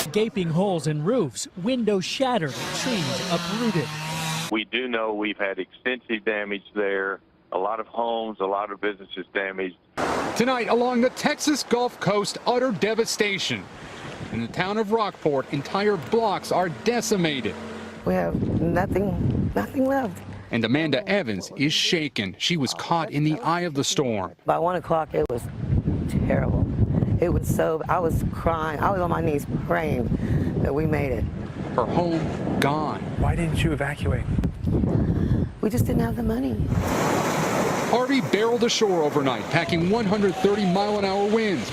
Gaping holes in roofs, windows shattered, trees uprooted. We do know we've had extensive damage there. A lot of homes, a lot of businesses damaged. Tonight, along the Texas Gulf Coast, utter devastation. In the town of Rockport, entire blocks are decimated. We have nothing left. And Amanda Evans is shaken. She was caught in the eye of the storm. By 1 o'clock, it was terrible. It was so, I was crying. I was on my knees praying that we made it. Her home gone. Why didn't you evacuate? We just didn't have the money. Harvey barreled ashore overnight, packing 130-mile-an-hour winds,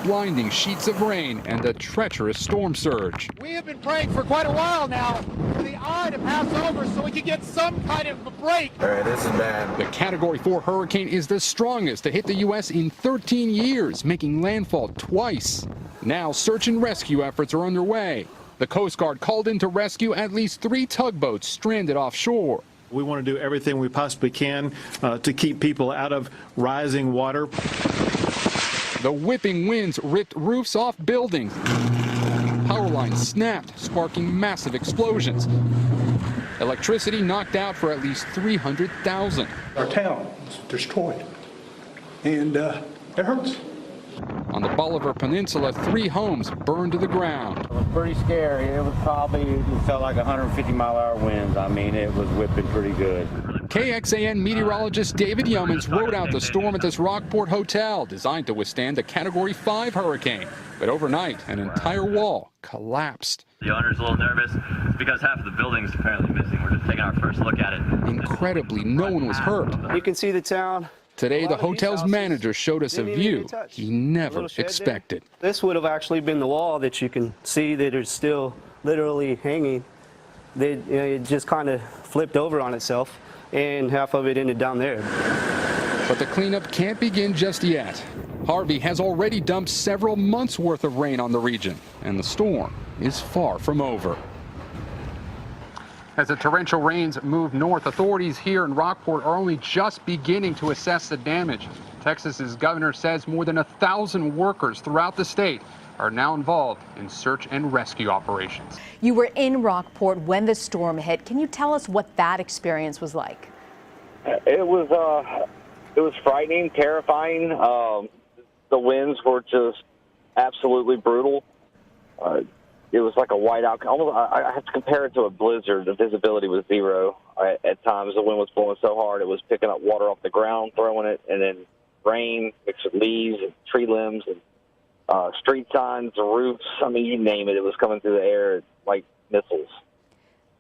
blinding sheets of rain, and a treacherous storm surge. We have been praying for quite a while now for the eye to pass over so we can get some kind of a break. All right, this is bad. The Category 4 hurricane is the strongest to hit the U.S. in 13 years, making landfall twice. Now search and rescue efforts are underway. The Coast Guard called in to rescue at least 3 tugboats stranded offshore. We want to do everything we possibly can to keep people out of rising water. The whipping winds ripped roofs off buildings. Power lines snapped, sparking massive explosions. Electricity knocked out for at least 300,000. Our town was destroyed, and it hurts. On the Bolivar Peninsula, 3 homes burned to the ground. It was pretty scary. It was probably, it felt like 150-mile-an-hour winds. I mean, it was whipping pretty good. KXAN meteorologist David Yeomans rode out the storm at this Rockport hotel, designed to withstand a Category 5 hurricane. But overnight, an entire wall collapsed. The owner's a little nervous because half of the building's apparently missing. We're just taking our first look at it. Incredibly, no one was hurt. You can see the town. Today, the hotel's manager showed us a view he never expected. This would have actually been the wall that you can see that is still literally hanging. It just kind of flipped over on itself, and half of it ended down there. But the cleanup can't begin just yet. Harvey has already dumped several months' worth of rain on the region, and the storm is far from over. As the torrential rains move north, authorities here in Rockport are only just beginning to assess the damage. Texas's governor says more than 1,000 workers throughout the state are now involved in search and rescue operations. You were in Rockport when the storm hit. Can you tell us what that experience was like? It was frightening, terrifying. The winds were just absolutely brutal. It was like a whiteout. Almost, I have to compare it to a blizzard. The visibility was zero. At times, the wind was blowing so hard it was picking up water off the ground, throwing it, and then rain mixed with leaves and tree limbs and street signs, roofs. I mean, you name it. It was coming through the air like missiles.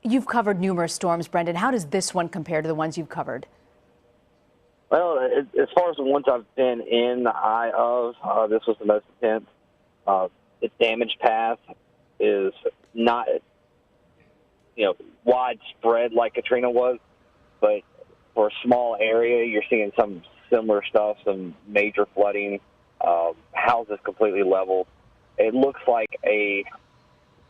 You've covered numerous storms, Brendan. How does this one compare to the ones you've covered? Well, as far as the ones I've been in the eye of, this was the most intense. The damage path is not, widespread like Katrina was, but for a small area, you're seeing some similar stuff, some major flooding, houses completely leveled. It looks like a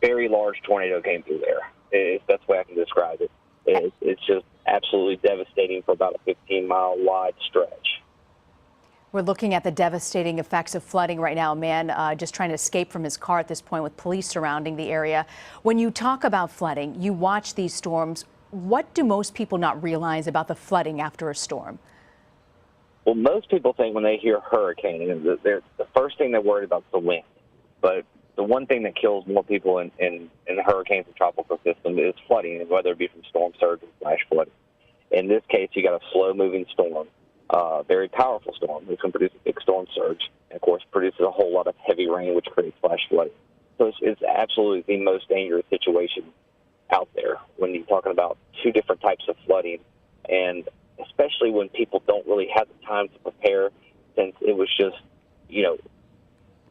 very large tornado came through there. It's the best way I can describe it. It's just absolutely devastating for about a 15-mile wide stretch. We're looking at the devastating effects of flooding right now. A man just trying to escape from his car at this point with police surrounding the area. When you talk about flooding, you watch these storms. What do most people not realize about the flooding after a storm? Well, most people think when they hear hurricane, the first thing they're worried about is the wind. But the one thing that kills more people in hurricanes and tropical systems is flooding, whether it be from storm surge or flash flooding. In this case, you got a slow-moving storm. Very powerful storm, which can produce a big storm surge, and of course produces a whole lot of heavy rain, which creates flash flooding. So it's absolutely the most dangerous situation out there when you're talking about 2 different types of flooding, and especially when people don't really have the time to prepare, since it was just,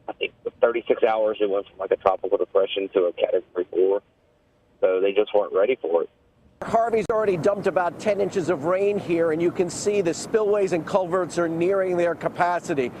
I think with 36 hours it went from like a tropical depression to a Category 4, so they just weren't ready for it. Harvey's already dumped about 10 inches of rain here, and you can see the spillways and culverts are nearing their capacity.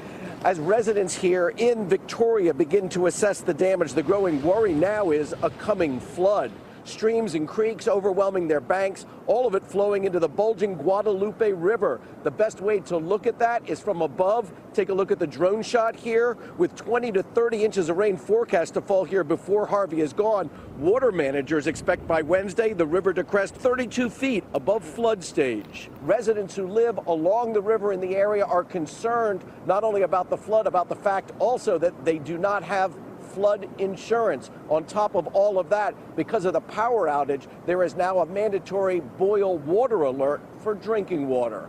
As residents here in Victoria begin to assess the damage, the growing worry now is a coming flood. Streams and creeks overwhelming their banks, all of it flowing into the bulging Guadalupe River. The best way to look at that is from above. Take a look at the drone shot here. With 20 to 30 inches of rain forecast to fall here before Harvey is gone, water managers expect by Wednesday the river to crest 32 feet above flood stage. Residents who live along the river in the area are concerned not only about the flood, about the fact also that they do not have flood insurance. On top of all of that, because of the power outage, there is now a mandatory boil water alert for drinking water.